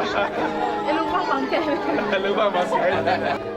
E lupa bangke. Lupa bangke.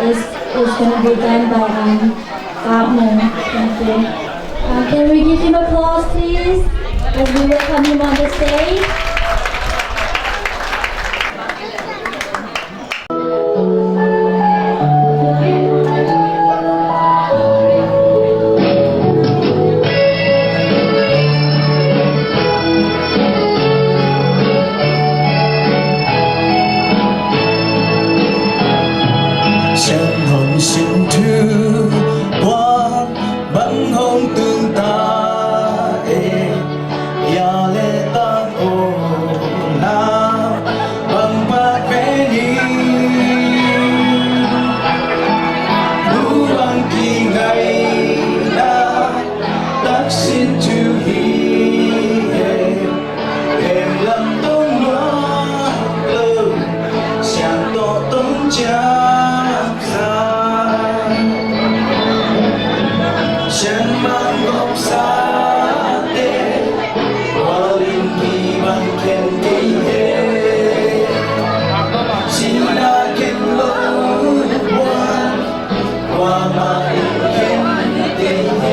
is going to be done by Gardner. Thank you. Can we give him applause, please, as we welcome him on the stage? Chẳng hồn xin thư qua băng hồng tương ta ya lệ ta ô na băng bạc vẽ đi bu băng kỳ ngày na tác xin thư hi em làm tôn loa lơ chẳng tỏ tôn chaฉันมันกบสาเตวาลินกีบังเข็นกีเฮชินาเข็นโลวันวามาอินเข็นกีเฮ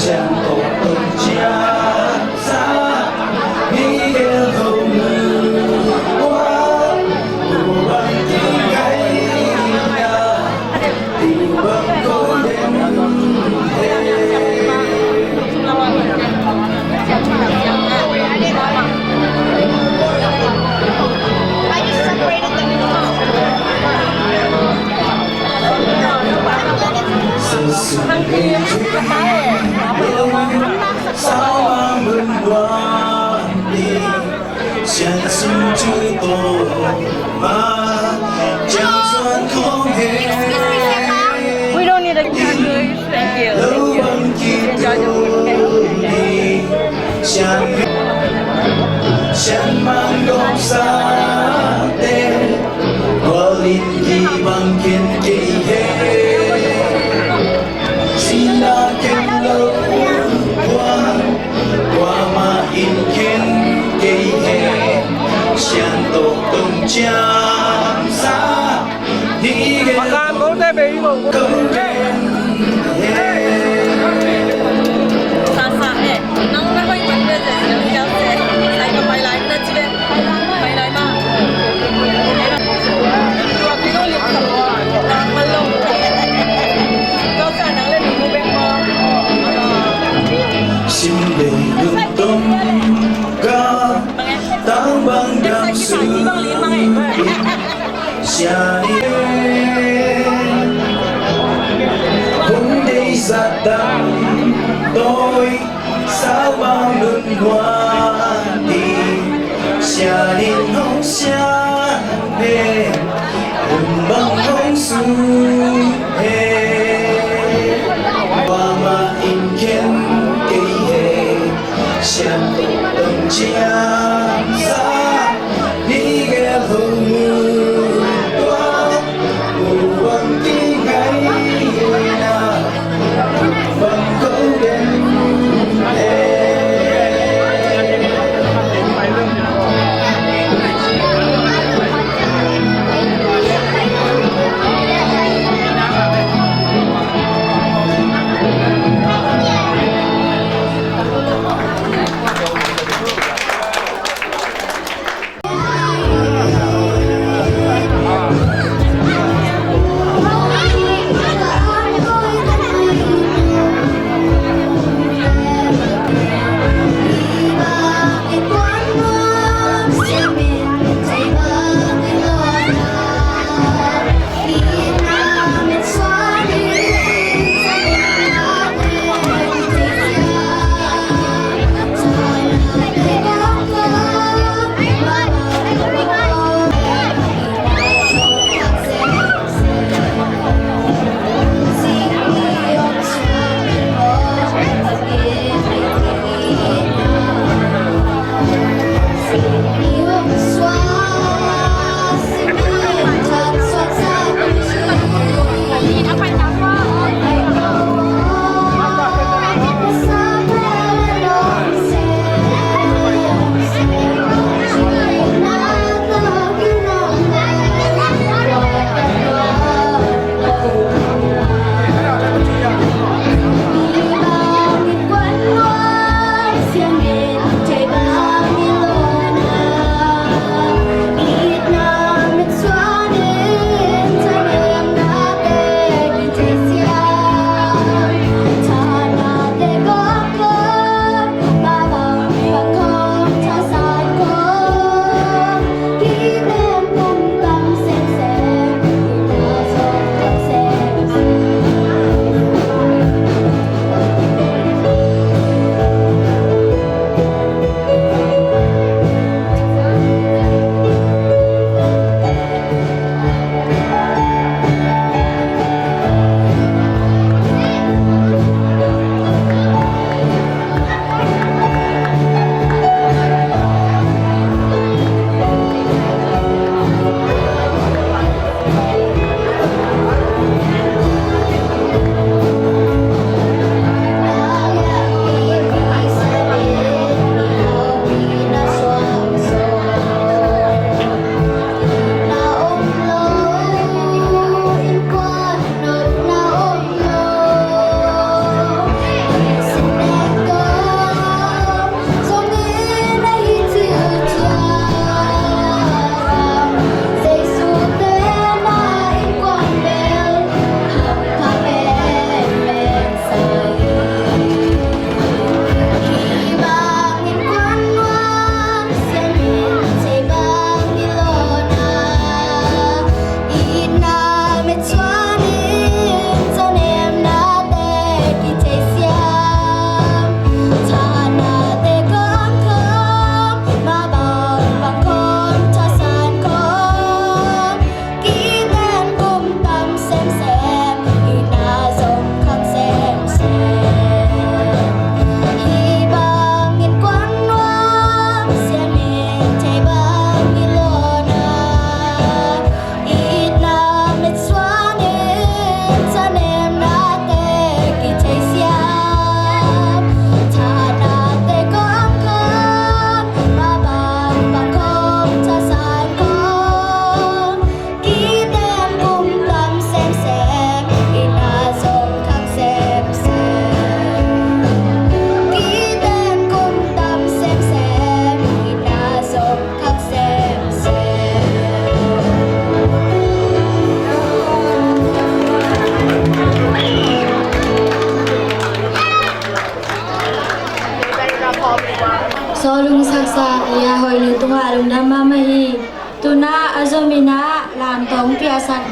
ฉันตกตุนจาซามีเกลโฮมือวันบูบังกีไกนาตีบังโกเดนทั้งทีมก็ได้สาวมึงวันนี้ฉันสุดที่โตมาจังส่วนของเฮ We don't need a English. Thank you. แล้ววันกี่ตัวนี้ฉันมันก็สาเตวาลินกีบังเข็นกีเฮSina ken lo wan qua ma in ken kei he xian to tung cham sa hi ge công đen Sa sa nang na koy man de ya se sai ka pai lai na chile pai lai ma tu ap no li sa mo nang ma lo ko sa nang le mu beng mo sim de dung tum ga tang bang dam su xia ni cũng đi ra đằng tôi sao bao luân hoan đi xia đến hông xia hê đừng băng hông su hê qua mà in khen cây hê xian tổ tâm chia ra đi ghé hông mưa toa mù văng tí ngày na văng câu đêm hê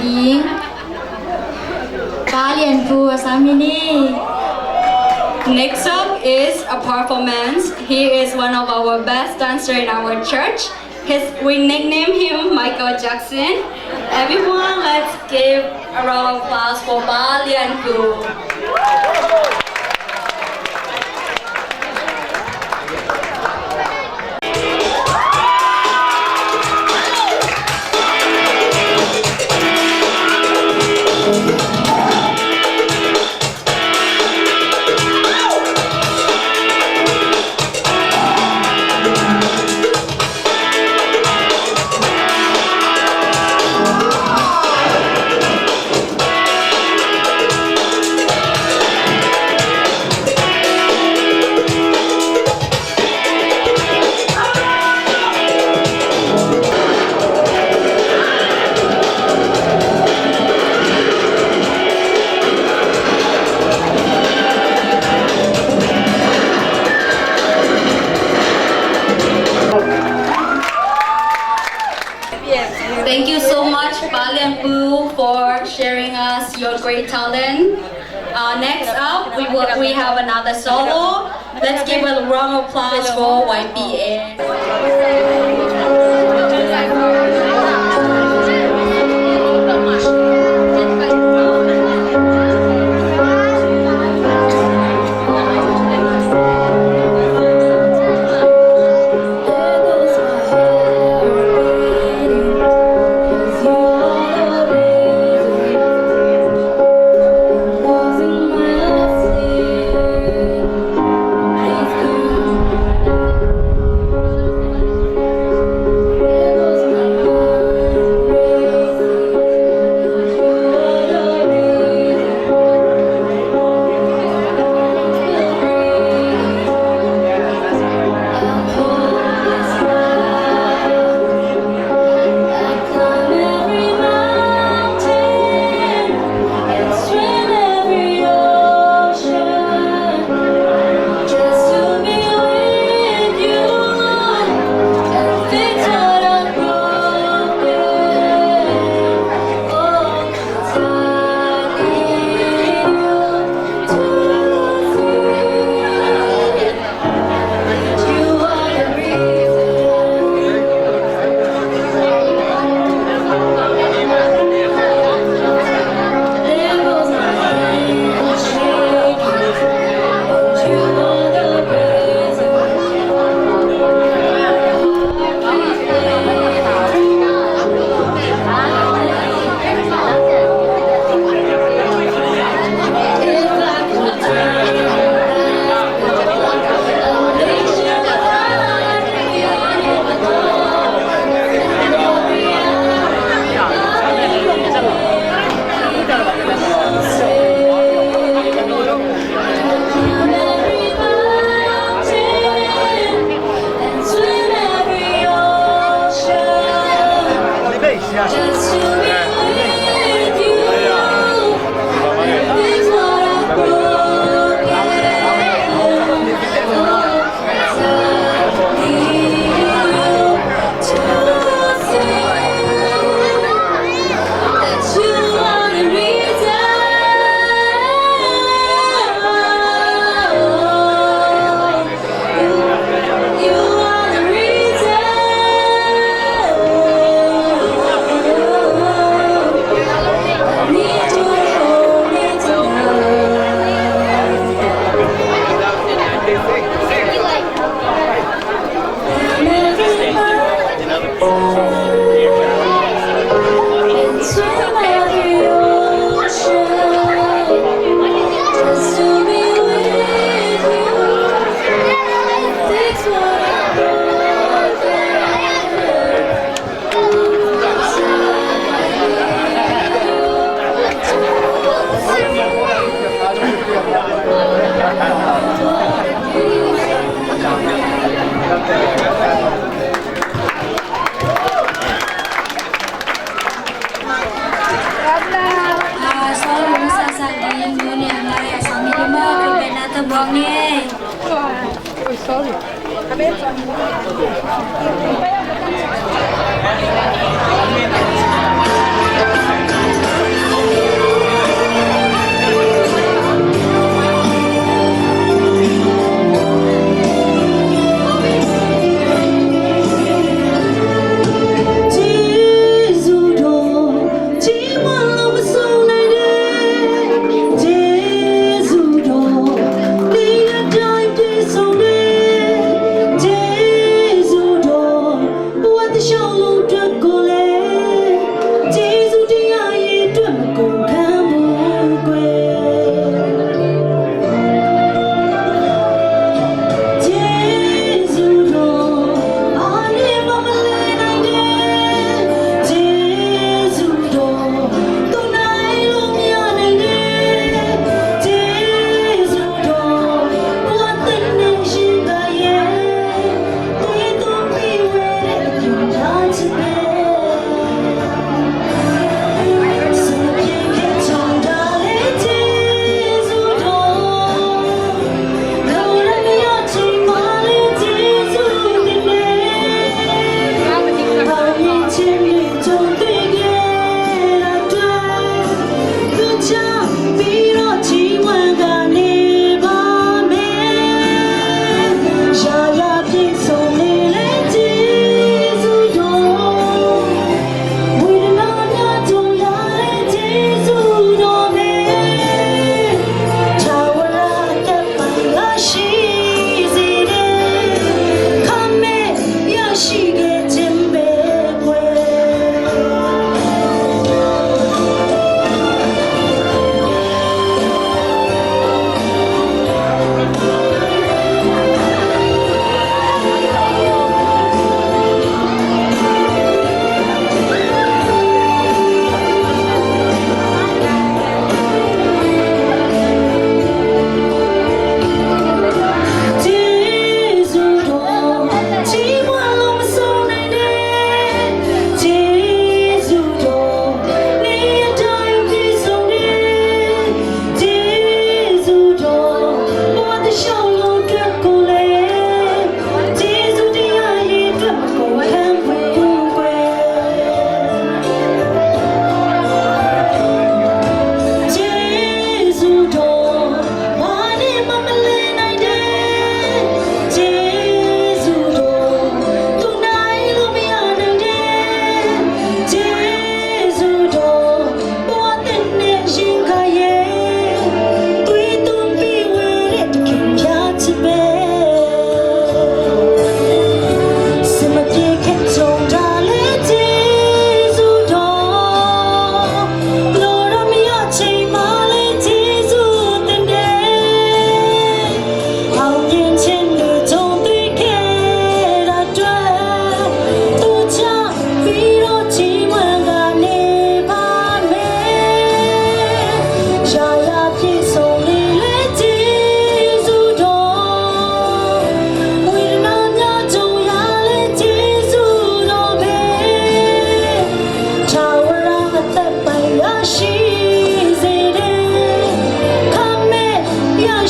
ding Balian Pu Samini. Next up is a performance. He is one of our best dancers in our church. We nickname him Michael Jackson. Everyone, let's give a round of applause for Balian Pu. Thank you so much, Balian Pu, for sharing us your great talent. Next up, we have another solo. Let's give a round of applause for YPA. Sorry.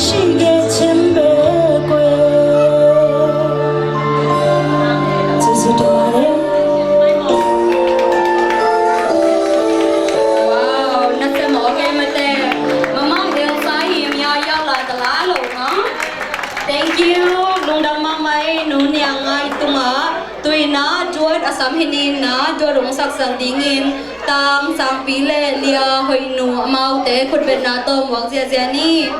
ရှိခဲ့ခြင်းပဲကွယ်ကျေးဇူးတင်ပါတယ် Wow, nasa mo kay mate. Mama, yung sahi miya yaw la talalo, no? Thank you. Nung damang may nunyang ngay tunga. Tuy na juad asam hinin na juadong saksang dingin. Tang sang pile lia hoy nu amau te khutbet na tom wang zia zia ni.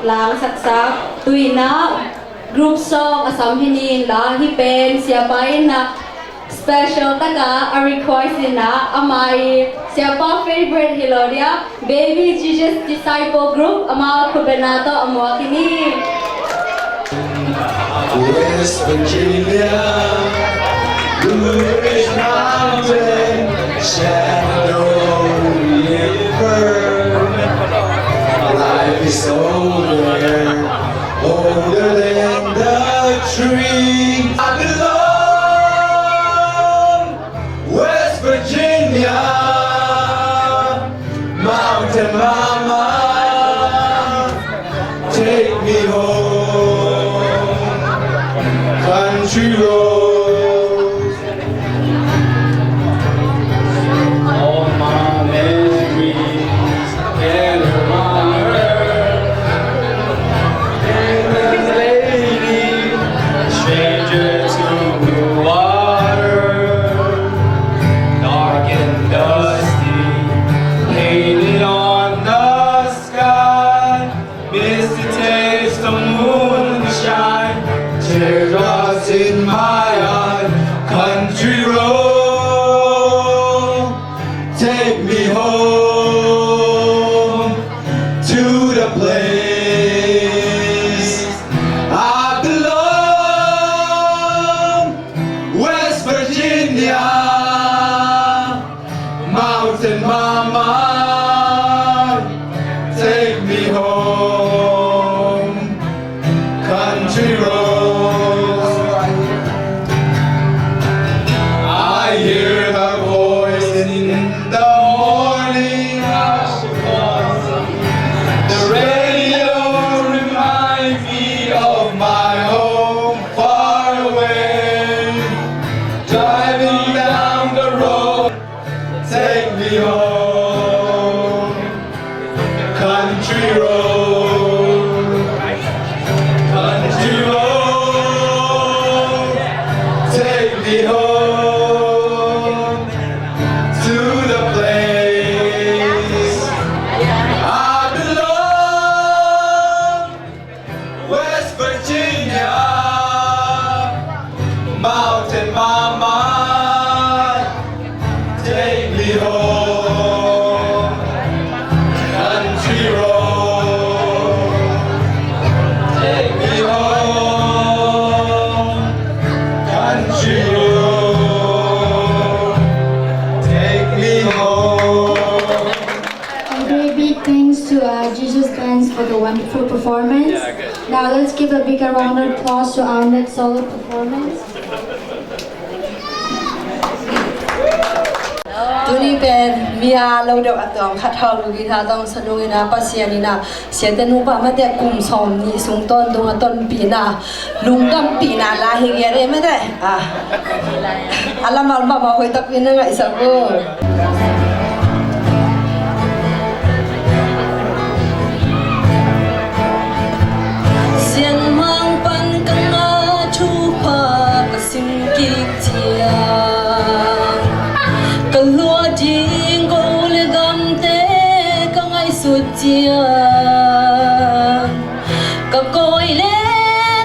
lang saksak tuina group song asam hinin la hi pen siapa na special taga a request na amai siapa favorite hiloria baby Jesus disciple group ama kubenato amwa kini West Virginia, Blue Ridge Mountain, Shenandoah River. Life is older, older than the tree. I belong, West Virginia, Mountain Mama, take me home, country roads. All my memories gather on earth. And the lady, stranger to the water, dark and dusty, painted on the sky. Miss the taste of moonshine, teardrops in my eye. Country road, take me home to the place I belong. West Virginia, Mountain Mama, take me home, country roads. I hear her voice in the morning. The radio reminds me of my home far away. Driving down the road, take me home, country road, country road, take me home to the place I belong. West Virginia, Mountain Mama, take me home, country road, take me home, country road, take me home. A very big thanks to Jesus Dance for the wonderful performance. Now let's give a bigger round of applause to our next solo performance. ตัวนี้เป็นมีอาเราเดี๋ยวอัตองคัดเท่าลูกีทาต้องสนุกนะปัสยานีนะเสียแต่นูปะมาแต่กลุ่มสอมนี่สูงต้นตรงต้นปีนะลุงกำปีนะลาเฮียเรไม่ได้อัลลามาบ้ามาหอยตักปีนึงไอ้สักกูเสียงมังปันกังอาชูพากระสิงกิเจียก็ลัวจริงก็เลยกำเตะก็ไงสุดเจียก็กอยเล่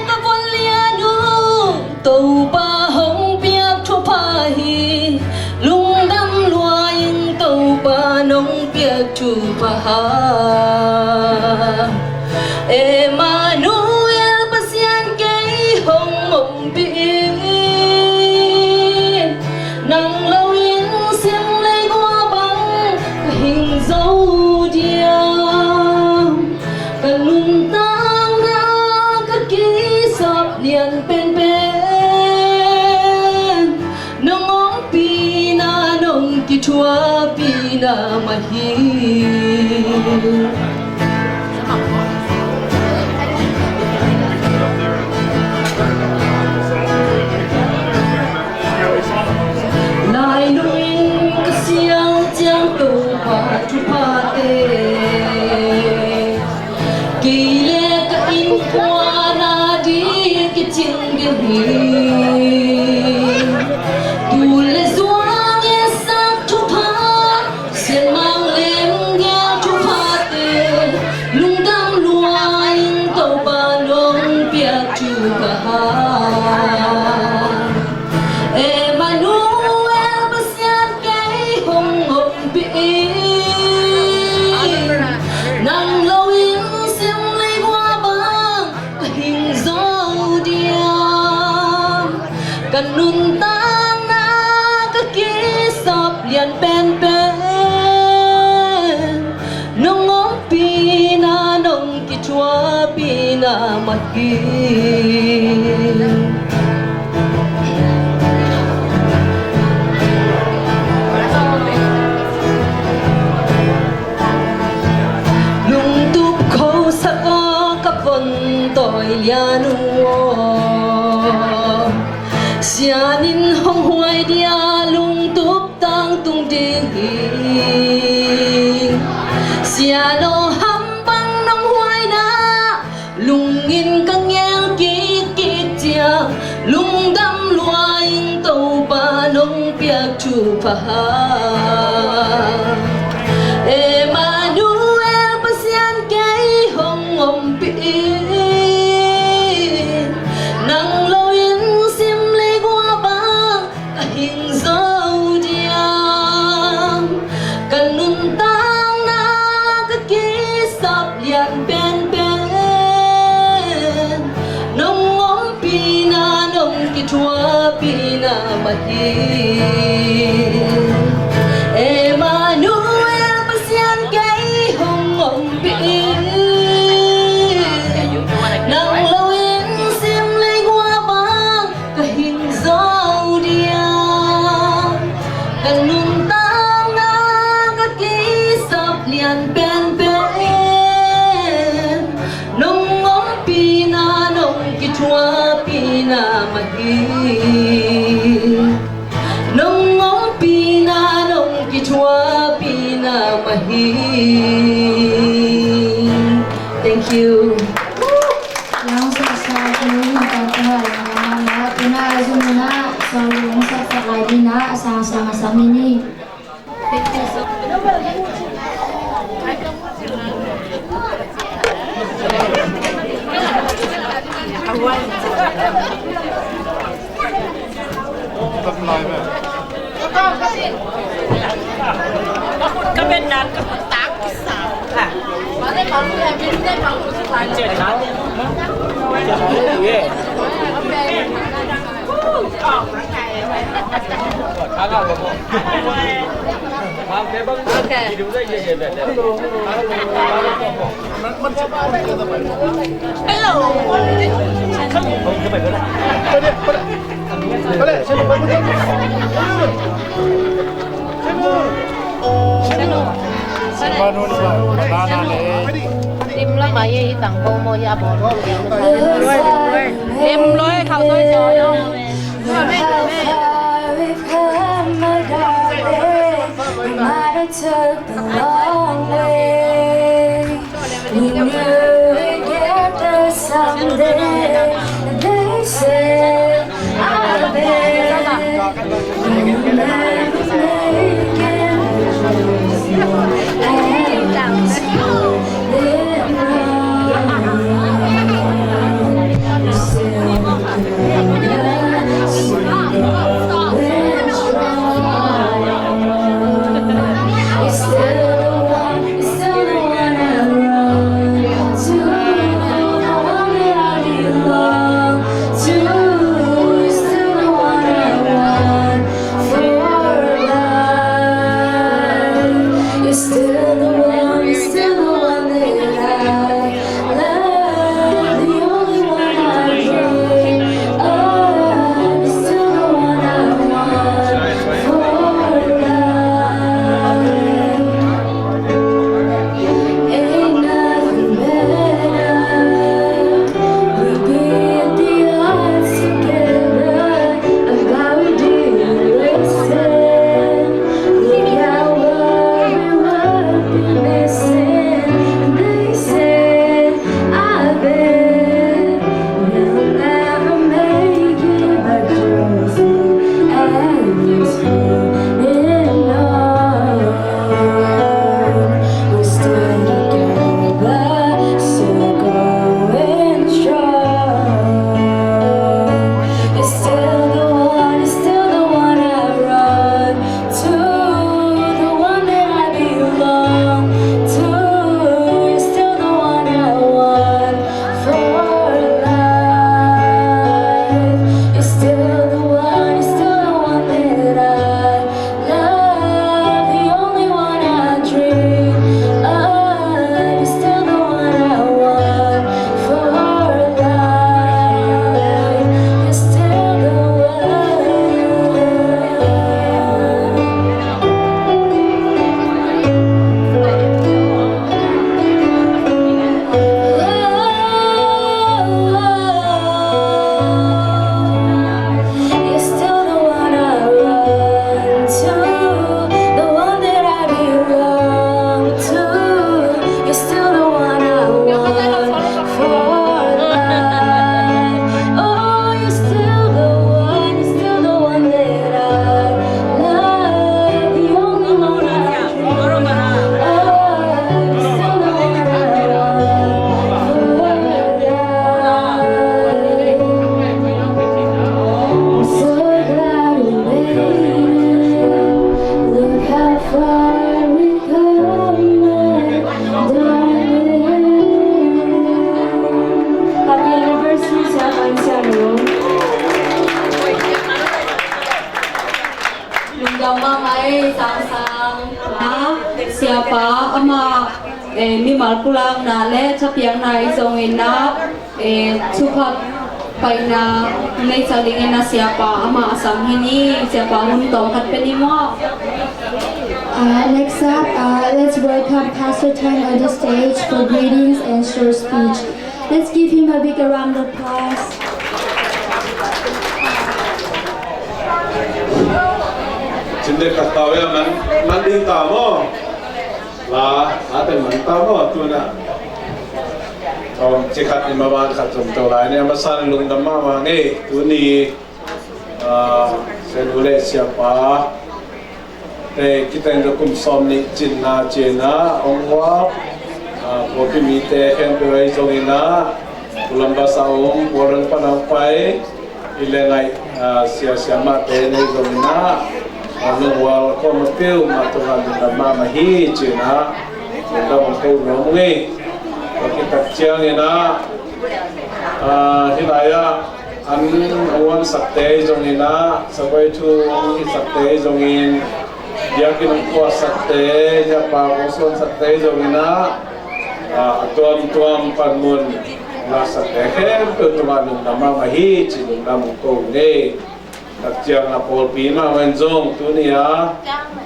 ก็บนเลียนูตัวป่าหงเปียกทั่วพาฮีลุงดำลัวยิงตัวป่านงเปียกทั่วพาหาเอมานูเอลปัสยันเกยหงมงปีนังเรายิงเสียงเลยกว่าบังก็หิงโซเดียก็ลุงตั้งนาก็กีสอบเลียนเป็นน้องปีนาน้องกิชัวปีนามาฮีนายนุ่งก็เสียงเจียงตัวผาทุพาเตกีเลก็อินพวานาดีกิจิงกิฮีดูเลสวางเอสักทุพาเสียงมังเลงแก้วทุพาเตลุงดำลัวอินตัวบานงเปียกทุพาเอมานูเอลปัสยันเกยหงหงปีนังเรายิงเสียงเลยกว่าบังก็หิงโซเดี kanun tang na kakisap lian pen nong om pina nong kichwa pina maki lianu sianin hong huai dia lung tup tang tung ding siano hambang nong huai na lungin kang yel ki ki tia lung dam luaing tau pa nong piak chu pa Emmanuel pasian kay hong om pi Chua pina mati Emmanuel pasian kay hong om pi nang lawin sim lay qua bang kahing dâu dia kanun tang na kakisap lian pen nong om pina nong kichua pina mati nong om pina nong kichwa pina mahi. Thank you. Yang sa magkakaroon ng mga pinaazo mo na sa lulong sa sakali na asang-asang sa mini. Thank you so các bên đàn các bạn tác cái sao à mà đây bảo người bên đây bảo người phải chơi đàn Tim lắm mà vậy tặng cô mua gia bò em lối khâu tôi trời không Took the long way. We knew we'd get there someday. They said I'll bet we'll never make it. And still live wrong. Still mamai sang na siapa ama mi malpulang na le chapiang na isongin na sukat paina may salingin na siapa ama asam hini siapa huntong kat penimo. Next up, let's welcome Pastor Tan on the stage for greetings and short speech. Let's give him a big round of applause. Chính cả tàu em mình đi tàu mò là tình mình tàu mò tu nè còn chỉ khát đi mà bạn khát dùng tàu lại nè mà sao lùng đâm mà nghe tu ni sẽ đủ lệ siapa để kita yang cùng som ni Cina ông hoa có cái mi tê khen bơi trong ina ulam bahasa ông orang panampai ile ngai siapa tê này trong ina ông hoa có một tiêu mà tu làm được mà hi Cina kita mungkin ngomong ni kita ciang ina hilaya anh sakte trong ina sabai tu sakte trong in dia kinong kuat sakte dia pagoson sakte jomina tuam panmun la sakte hem tuman nama mahi cinung namu ko ne takjiang na polpi ma wenjong tunia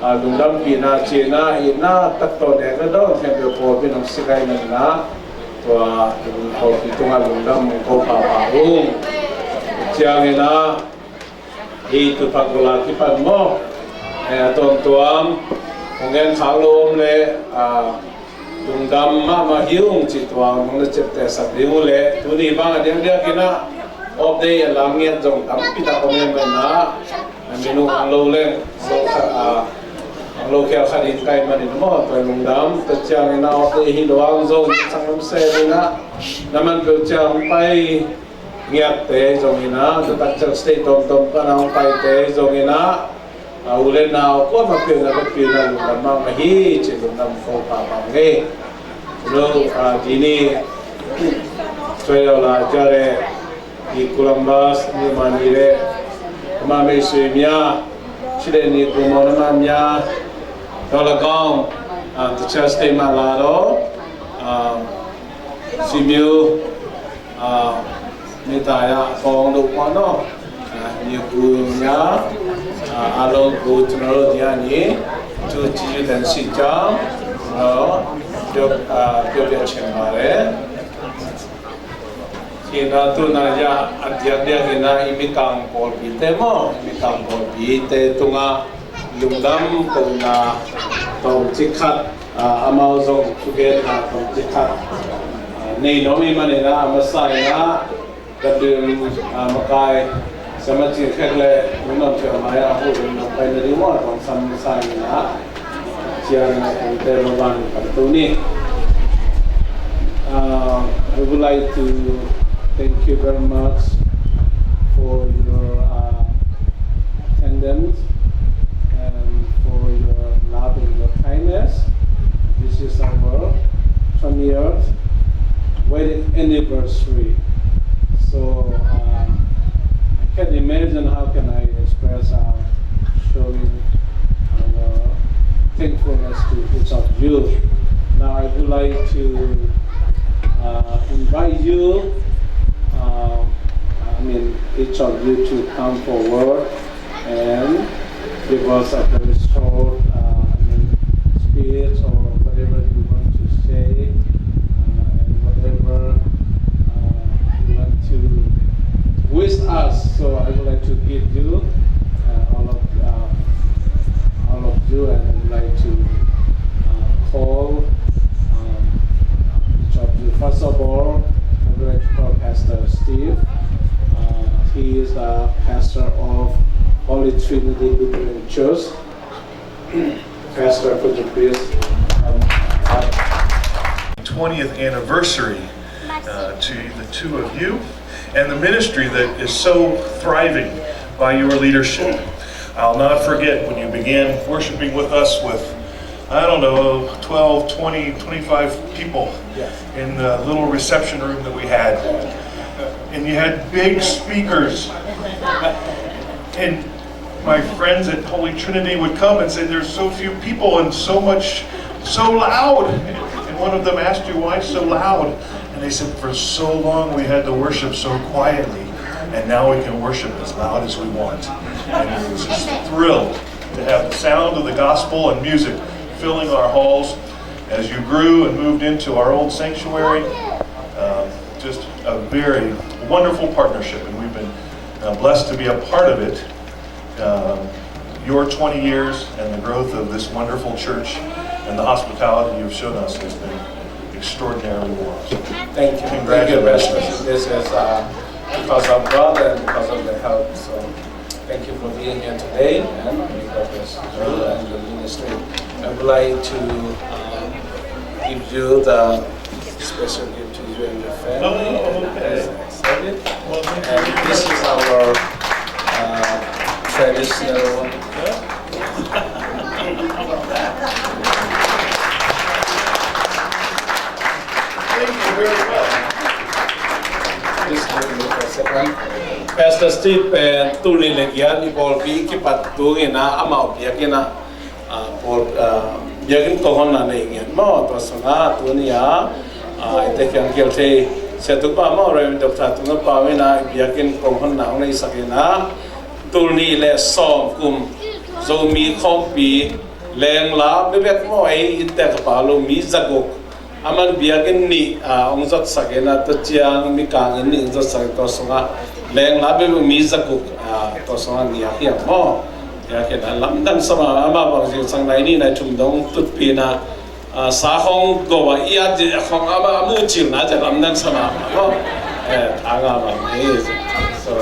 lungdam pina cina ina takto de do tempe polpi nang sikai na tua polpi tunga lungdam ko pa paung takjiang ina itu pagola kipan mo tuam tuam mungkin kalau le lungdam ma hiung ci tuam mungkin cipta sabdiu le tu ni bang dia kena of day langit jong tapi tak komen benda menu kalau le kalau kaya kadin kai manin mo tu lungdam terjang ina of day hidoang jong sangam se ina naman terjang pai ngiat te jong ina tetap stay tom kanang pai te jong ina ulen nào có mà phiền là lục mà hi chỉ lục nằm khô pa bằng nghe rồi đi ni chơi là chơi di Columbus ni manire mà mấy suy mía chỉ để ni cũng muốn làm mía đó là con từ chơi stay mà là đó suy miêu người ta ya phong đủ quá nó nhiều nhá alo go channel dia ni tu chi dan si jam no được việc chemare khi na tu na ya adya dia khi na imikang pol pite mo imikang pol pite tunga lungdam ko na tong chikhat amao zong tuge na tong chikhat nei nomi manena amasai na kadum makai sama ciri khekle menang cermaya aku dengan pai dari mana tong sama saya na cian kita memang kartu ni I would like to thank you very much for your attendance and for your love and your kindness. This is our 20th wedding anniversary, so can imagine how can I express our showing our thankfulness to each of you. Now I would like to invite you, each of you to come forward and give us a very short speech or whatever you want to say and whatever you want to wish us. So I would like to give you all of you, and I would like to call each of you. First of all, I would like to call Pastor Steve. He is the pastor of Holy Trinity Lutheran Church. Pastor, could you please? 20th anniversary to the two of you, and the ministry that is so thriving by your leadership. I'll not forget when you began worshiping with us with, I don't know, 12, 20, 25 people in the little reception room that we had. And you had big speakers. And my friends at Holy Trinity would come and say, there's so few people and so loud. And one of them asked you, why so loud? And they said, for so long we had to worship so quietly, and now we can worship as loud as we want. And I was just thrilled to have the sound of the gospel and music filling our halls as you grew and moved into our old sanctuary. Just a very wonderful partnership, and we've been blessed to be a part of it. Your 20 years and the growth of this wonderful church and the hospitality you've shown us has been extraordinarily warm. So Thank you. Congratulations. This is because of God and because of the help. So thank you for being here today and because of you and the ministry. I would like to give you the special gift to you and your family. Excited. And this is our traditional one. Thank you very much. Just give me a second. Pastor Steve and tuli legian ipol pi kipat tungina ama biakina por biakin tohon na legian mo to sanga tunia ite kyang kilte setupa mo rem dokta tunga pawina biakin tohon na ngai sakina tuli le som kum zo mi khompi leng la bebek mo ai ite ka palo mi zagok aman biakin ni ongjot sakena to chiang mi kang ni ongjot sak to songa leng la be mi zakuk to songa ni ya mo ya ke na lamdang sama ama bang jing sang nai ni na chum dong tut pi na sa hong go wa ya ji hong ama mu chil na ja lamdang sama mo anga ba so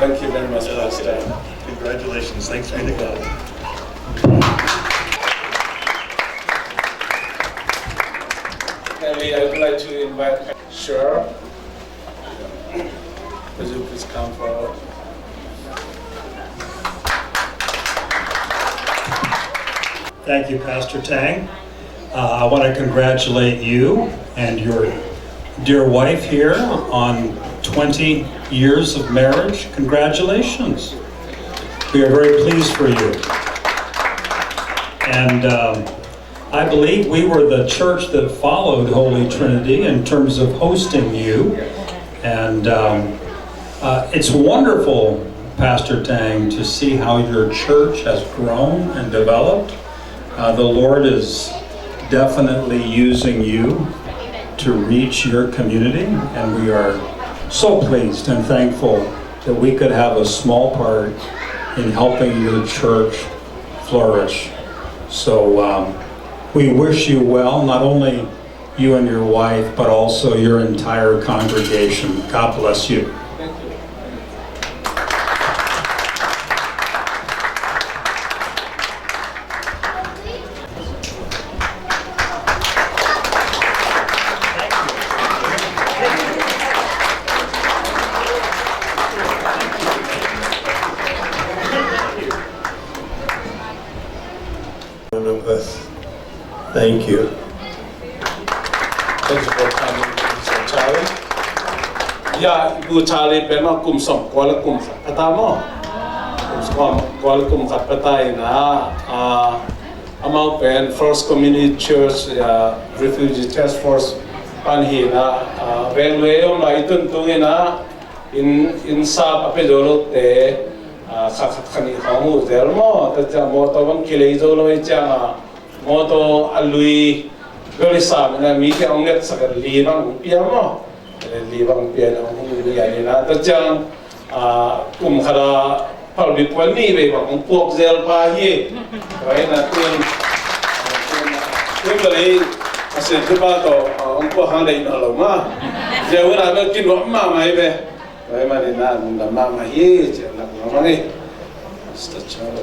thank you very much Pastor. Congratulations. Thanks be to God. I would like to invite Sure. Would you please come forward? Thank you, Pastor Tang. I want to congratulate you and your dear wife here on 20 years of marriage. Congratulations. We are very pleased for you. And I believe we were the church that followed Holy Trinity in terms of hosting you. And it's wonderful, Pastor Tang, to see how your church has grown and developed. The Lord is definitely using you to reach your community, and we are so pleased and thankful that we could have a small part in helping your church flourish. So we wish you well, not only you and your wife, but also your entire congregation. God bless you. Thank you. Thank you for coming, Mr. Charlie. Yeah, Ibu Charlie, pero kum som kuala kum kata mo. Kuala kum kata na among pen First Community Church Refugee Task Force panhi na railway om la itun tungina in sa apedolo te khani khamu dermo ta mo to bang kilei zo lo cha moto alui berisa na mi ke onget sa libang pia mo libang pia na hu ya ni na ta chang kum khara palbi kwani be bang pok zel pa hi rai na tin bale ase ba to ong ko hang dai na lo ma je wa na kin wa ma mai be rai ma ni na ma ma hi je na ma ni sta chalo.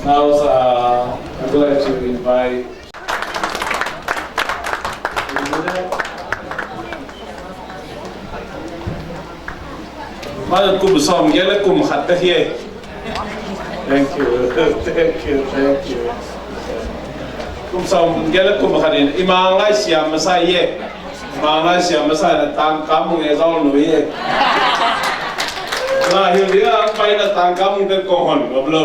Now, I would like to invite มากุมซ้อมเยอะแล้วกุมขัดตะเฮีย Thank you, thank you, thank you. กุมซ้อมเยอะแล้วกุมขัดอิมางไล่เสียมาใส่เย่มาไล่เสียมาใส่นะตามกำมึงไอ้เจ้าหนุ่ยเย่น่าหิวดีอ่ะไปนะตามกำมึงเป็นโกหกกับเรา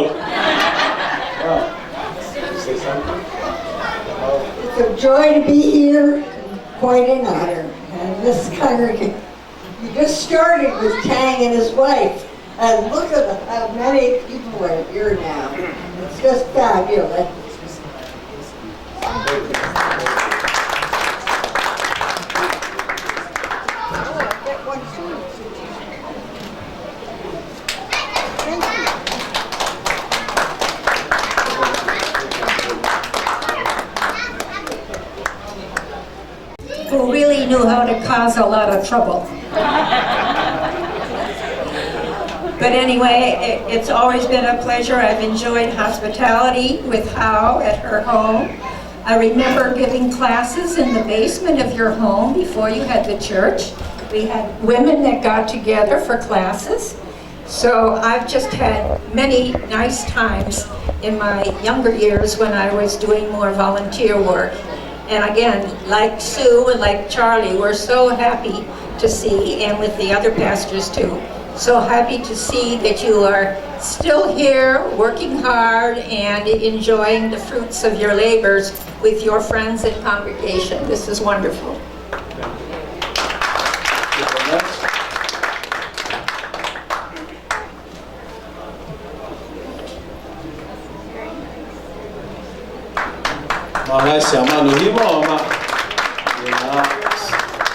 It's a joy to be here, quite an honor. And this congregation, you just started with Tang and his wife, and look at how many people are here now. It's just fabulous. Who really knew how to cause a lot of trouble. But anyway, it's always been a pleasure. I've enjoyed hospitality with Hao at her home. I remember giving classes in the basement of your home before you had the church. We had women that got together for classes. So I've just had many nice times in my younger years when I was doing more volunteer work. And again, like Sue and like Charlie, we're so happy to see, and with the other pastors too, so happy to see that you are still here, working hard, and enjoying the fruits of your labors with your friends and congregation. This is wonderful. Malaysia mana ni mo ma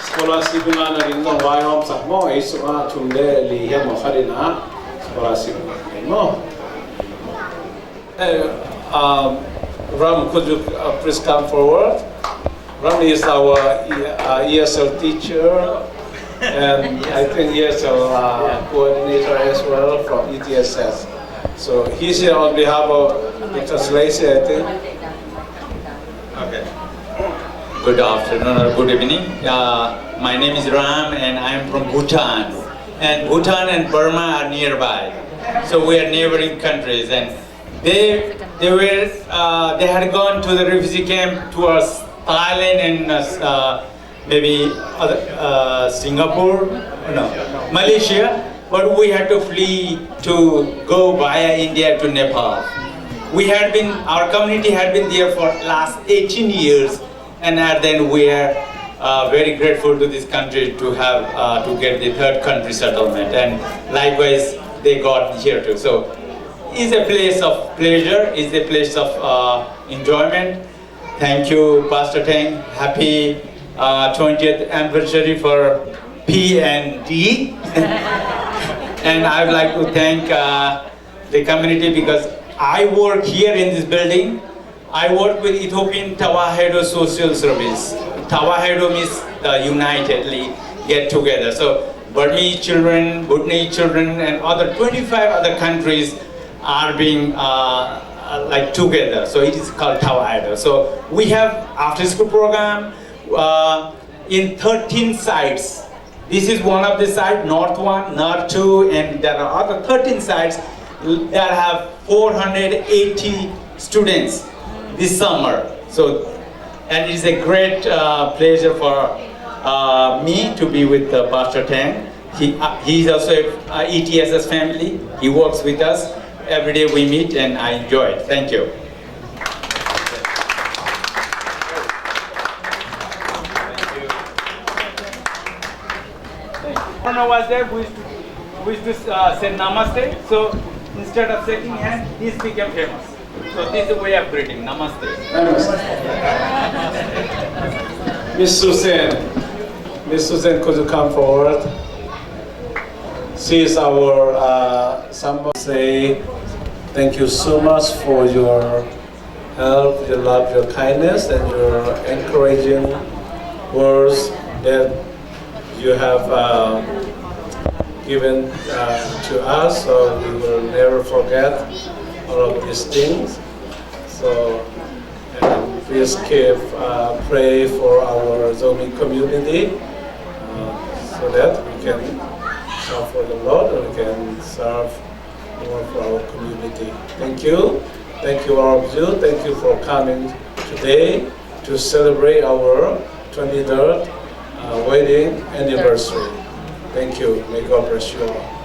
scholarship mana rin no why hom sak mo isu a chumde li he mo kharina scholarship mo Ram, could you please come forward? Ram is our ESL teacher and I think ESL coordinator as well from ETSS. So he's here on behalf of the translation, I think. Okay. Good afternoon or good evening. My name is Ram and I am from Bhutan. And Bhutan and Burma are nearby. So we are neighboring countries. And they had gone to the refugee camp towards Thailand and maybe Singapore, no, Malaysia. But we had to flee to go via India to Nepal. Our community had been there for last 18 years, and then we are very grateful to this country to have to get the third country settlement, and likewise they got here too. So it's a place of pleasure, it's a place of enjoyment. Thank you, Pastor Tang. Happy 20th anniversary for P&D. And I would like to thank the community because I work here in this building. I work with Ethiopian Tawahedo Social Service. Tawahedo means unitedly get together. So Burmese children, Bhutanese children, and other 25 other countries are being like together. So it is called Tawahedo. So we have after school program in 13 sites. This is one of the sites, North 1, North 2, and there are other 13 sites that have 480 students this summer. So, and it is a great pleasure for me to be with Pastor Tang. He is also a ETSS family. He works with us. Every day we meet and I enjoy it. Thank you. When I was there, we used to say namaste. So instead of shaking hands, this became famous. So this is the way of greeting. Namaste. Miss Susan, could you come forward? She is our somebody say thank you so much for your help, your love, your kindness, and your encouraging words that you have given to us, so we will never forget all of these things. So please pray for our Zomi community so that we can for the Lord, and we can serve more for our community. Thank you. Thank you all of you. Thank you for coming today to celebrate our 23rd wedding anniversary. Thank you. May God bless you all.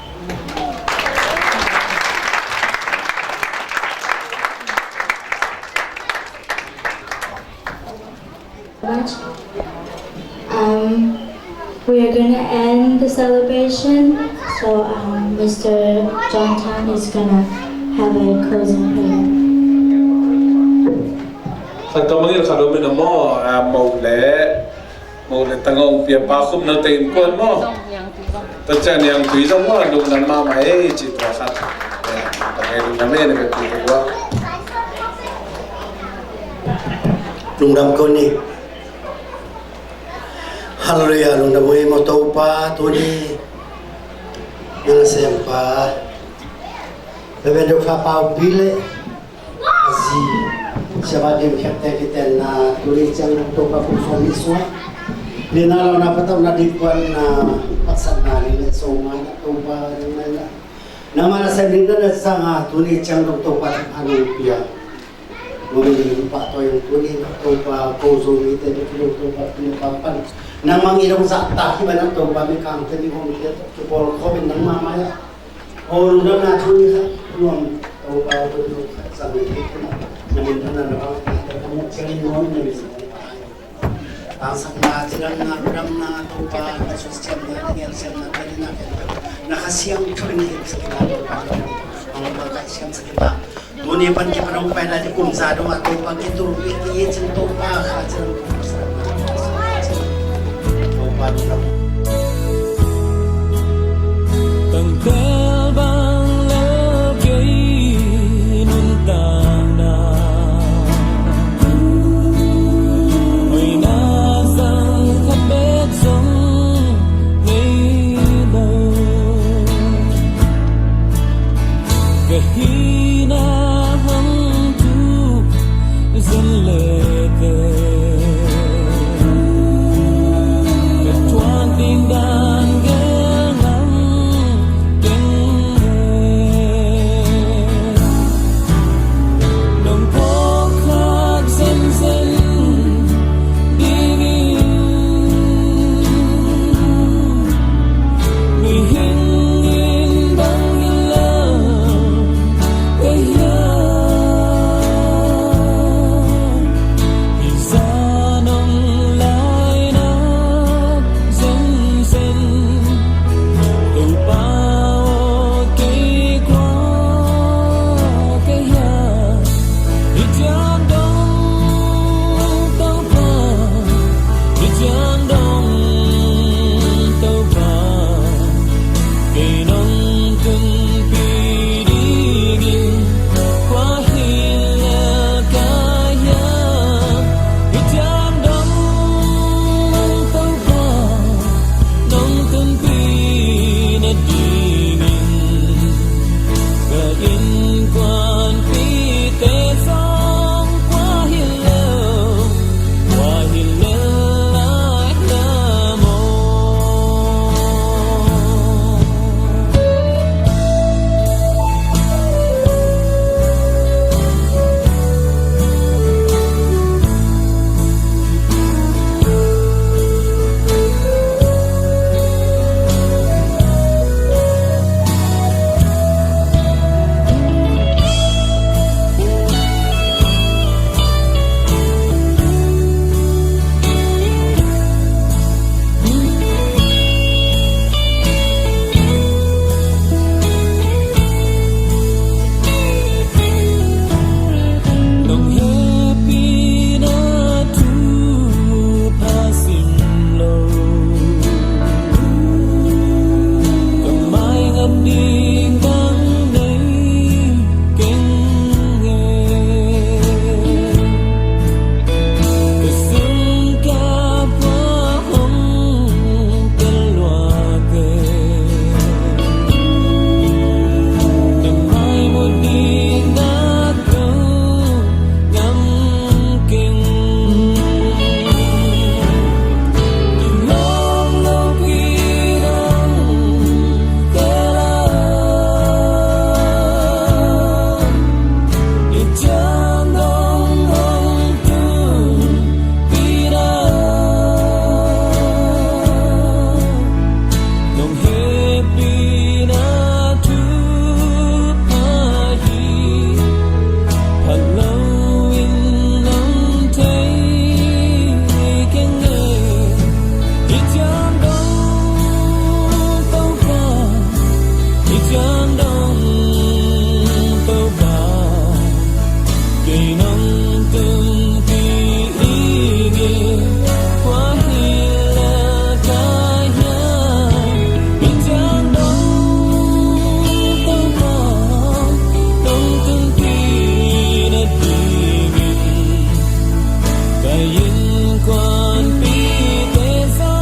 We are gonna end the celebration, so Mr. John Tan is gonna have a closing prayer. Kamangil karo min mo mo le tangong pia pa khum na tein kon mo ta chan yang tui jong mo lu nan ma mai chi tra khat ta hai lu na me ne ka tu wa lung dam kon ni hallelujah lung dam mo to pa tu ni yang sem pa beben do fa pa bile azi sebagai kapten kita na tulis yang untuk perform semua. Lina lawan apa tahu nak dibuat na paksana ni semua nak toba dengan nama saya lina dah sangat tulis yang untuk anu pia. Mungkin pak tu yang tulis toba kozo ni tu toba papan. Nama ngirong sakta ki mana toba mi kang tadi hong dia tu pol komen nama maya. Oh lu dah nak tulis luang toba tu sampai itu. Namun na kamu cari mohon ni Tangsang silang na ram na tupa na sosial na ngelsem na tadi na nakasiyang turing sa kinalo ang mga siyang sa kita muni pan ki panong pala di kumsado at tupa kito iye sin tupa ka sin tupa na tanggal bang lagay nuntang na từng vì ingin wahila kaya bincang dong tong từng pinat ingin kayin quan pi te sa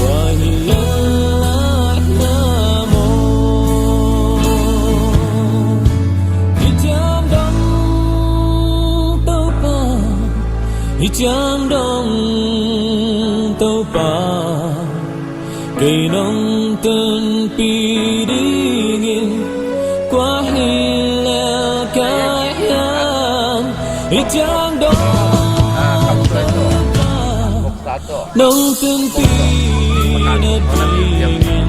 wahila mo Chang dong tàu pa cây nông tân pi dingin qua hilang kayang chang dong nông tân pi na dingin